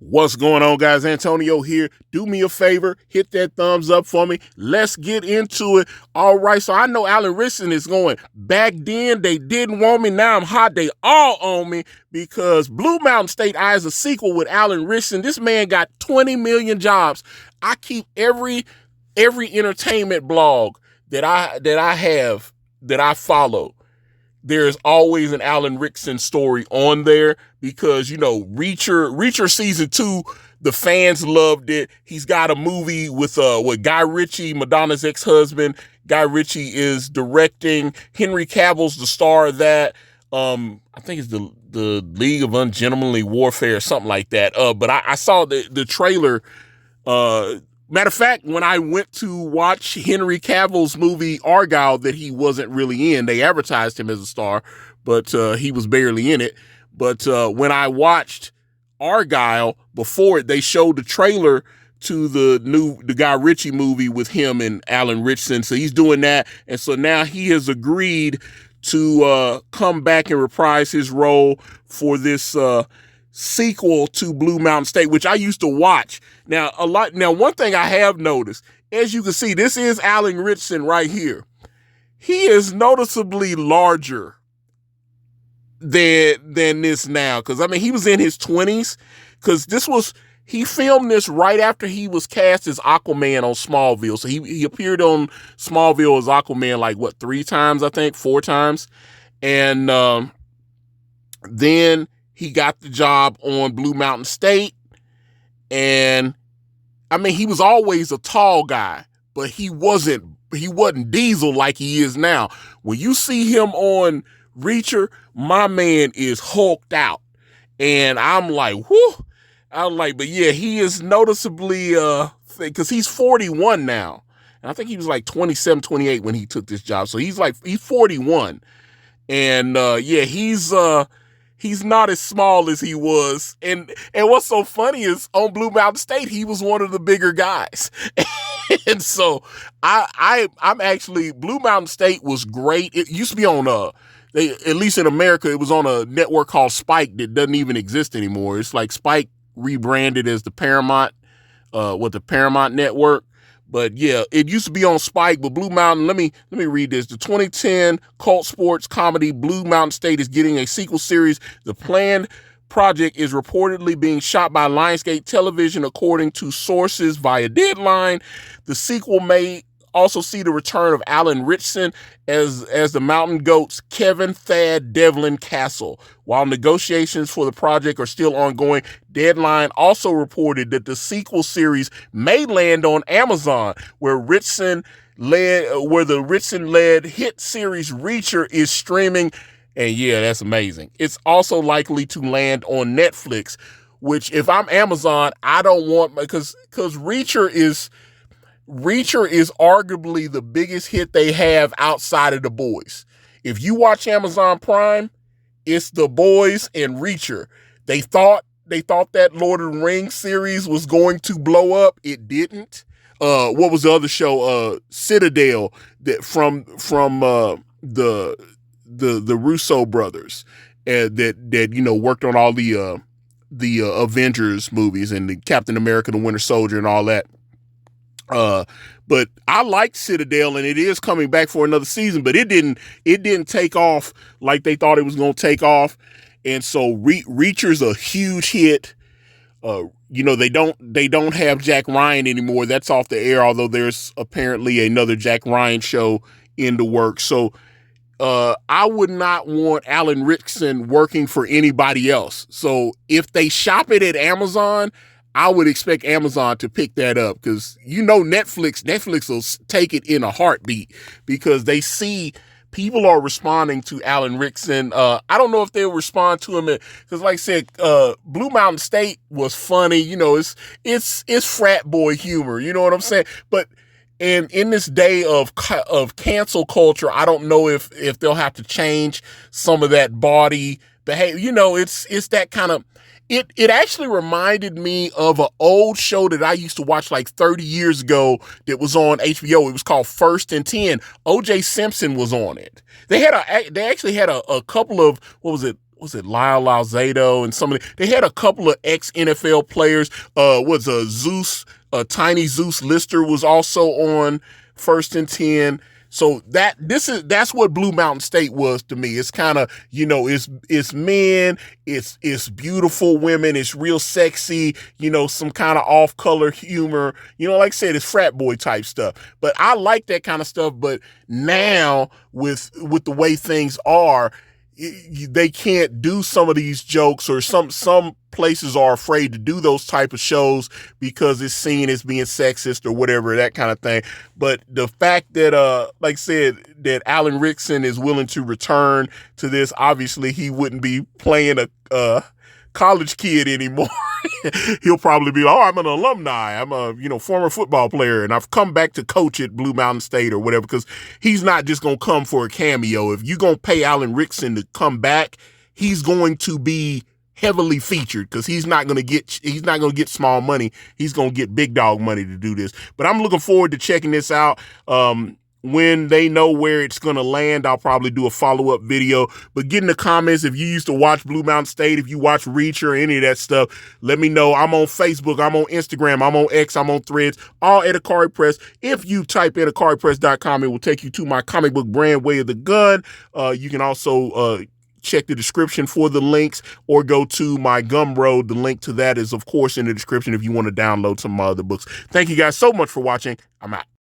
What's going on, guys? Antonio here. Do me a favor, hit that thumbs up for me. Let's get into it. All right, so I know Alan Ritchson is going, back then they didn't want me, now I'm hot, they all on me, because Blue Mountain State eyes a sequel with Alan Ritchson. This man got 20 million jobs. I keep every entertainment blog that I follow. There's always an Alan Ritchson story on there because, Reacher season 2, the fans loved it. He's got a movie with Guy Ritchie, Madonna's ex-husband. Guy Ritchie is directing. Henry Cavill's the star of that. I think it's the League of Ungentlemanly Warfare, something like that. But I saw the trailer. Matter of fact, when I went to watch Henry Cavill's movie Argylle that he wasn't really in, they advertised him as a star, but he was barely in it. But when I watched Argylle before it, they showed the trailer to the Guy Ritchie movie with him and Alan Ritchson. So he's doing that. And so now he has agreed to come back and reprise his role for this sequel to Blue Mountain State, which I used to watch. Now, one thing I have noticed, as you can see, this is Alan Ritchson right here. He is noticeably larger than this now. Because, he was in his 20s. Because he filmed this right after he was cast as Aquaman on Smallville. So he appeared on Smallville as Aquaman 3 times, I think, 4 times. And then he got the job on Blue Mountain State. And he was always a tall guy, but he wasn't Diesel like he is now. When you see him on Reacher, my man is hulked out. And I'm like, whoo. But yeah, he is noticeably, because he's 41 now. And I think he was 27, 28 when he took this job. So he's 41. And yeah, he's not as small as he was. And what's so funny is on Blue Mountain State, he was one of the bigger guys. And so I'm actually, Blue Mountain State was great. It used to be on at least in America, it was on a network called Spike that doesn't even exist anymore. It's like Spike rebranded as the Paramount Network. But yeah, it used to be on Spike, but Blue Mountain, let me read this. The 2010 cult sports comedy Blue Mountain State is getting a sequel series. The planned project is reportedly being shot by Lionsgate Television, according to sources via Deadline. The sequel may also see the return of Alan Ritchson as the Mountain Goats' Kevin Thad Devlin Castle. While negotiations for the project are still ongoing, Deadline also reported that the sequel series may land on Amazon, where the Ritchson-led hit series Reacher is streaming. And yeah, that's amazing. It's also likely to land on Netflix, which if I'm Amazon, I don't want, because Reacher is arguably the biggest hit they have outside of The Boys. If you watch Amazon Prime, it's The Boys and Reacher. They thought that Lord of the Rings series was going to blow up. It didn't. What was the other show? Citadel, that from the Russo brothers, that worked on all the Avengers movies and the Captain America, the Winter Soldier, and all that. But I like Citadel, and it is coming back for another season, but it didn't take off like they thought it was going to take off. And so Reacher's a huge hit. They don't have Jack Ryan anymore. That's off the air, although there's apparently another Jack Ryan show in the works. So, I would not want Alan Ritchson working for anybody else. So if they shop it at Amazon, I would expect Amazon to pick that up, because Netflix will take it in a heartbeat, because they see people are responding to Alan Ritchson. I don't know if they'll respond to him, because like I said, Blue Mountain State was funny. It's frat boy humor. You know what I'm saying? But in this day of cancel culture, I don't know if they'll have to change some of that body behavior. It's that kind of. It actually reminded me of an old show that I used to watch 30 years ago that was on HBO. It was called First and 10. O.J. Simpson was on it. They actually had a couple of, was it Lyle Alzado and somebody? They had a couple of ex-NFL players. Was a Zeus, Tiny Zeus Lister was also on First and 10. So that's what Blue Mountain State was to me. It's kind of, it's men, it's beautiful women, it's real sexy, some kind of off-color humor. Like I said, it's frat boy type stuff. But I like that kind of stuff. But now with the way things are, they can't do some of these jokes, or some places are afraid to do those type of shows because it's seen as being sexist or whatever, that kind of thing. But the fact that, like I said, that Alan Ritchson is willing to return to this, obviously he wouldn't be playing a college kid anymore. He'll probably be, I'm an alumni. I'm a, former football player, and I've come back to coach at Blue Mountain State or whatever, because he's not just going to come for a cameo. If you're going to pay Alan Ritchson to come back, he's going to be heavily featured, because he's not going to get small money. He's going to get big dog money to do this. But I'm looking forward to checking this out. When they know where it's going to land, I'll probably do a follow-up video. But get in the comments if you used to watch Blue Mountain State, if you watch Reacher or any of that stuff. Let me know. I'm on Facebook. I'm on Instagram. I'm on X. I'm on Threads. All at Ikari Press. If you type in IkariPress.com, it will take you to my comic book brand, Way of the Gun. You can also check the description for the links, or go to my Gumroad. The link to that is, of course, in the description if you want to download some of my other books. Thank you guys so much for watching. I'm out.